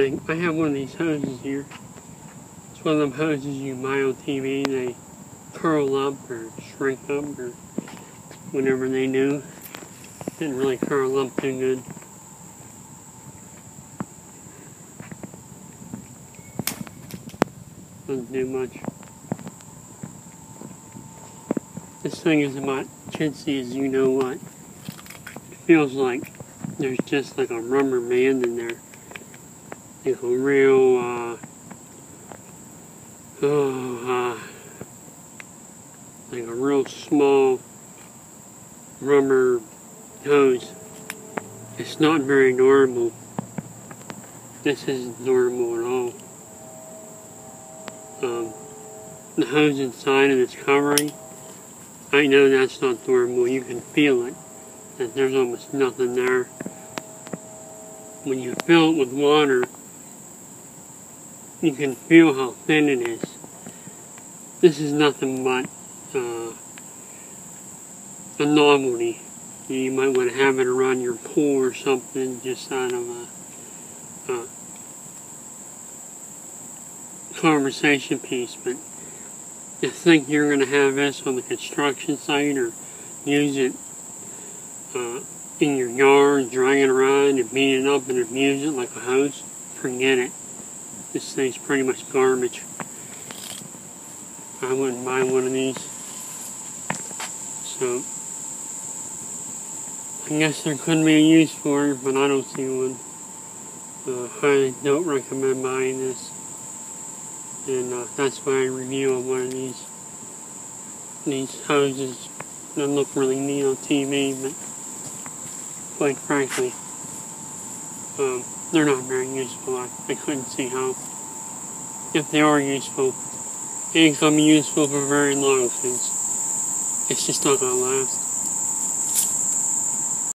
I have one of these hoses here. It's one of them hoses you buy on TV. They curl up or shrink up or whatever they do. Didn't really curl up too good. Doesn't do much. This thing is about chintzy as you know what. It feels like there's just like a rubber band in there. Like a real, like a real small rubber hose. It's not very durable. This isn't durable at all. The hose inside of its covering, I know that's not durable. You can feel it, that there's almost nothing there. When you fill it with water, you can feel how thin it is. This is nothing but a novelty. You might want to have it around your pool or something, just out of a conversation piece. But to think you're going to have this on the construction site or use it in your yard, drag it around and beat it up and abuse it like a hose, forget it. This thing's pretty much garbage. I wouldn't buy one of these. So, I guess there could be a use for it, but I don't see one. Highly don't recommend buying this. And that's why I review on one of these hoses that look really neat on TV, but quite frankly, they're not very useful. I couldn't see how, if they are useful, they ain't gonna be useful for very long, since it's just not gonna last.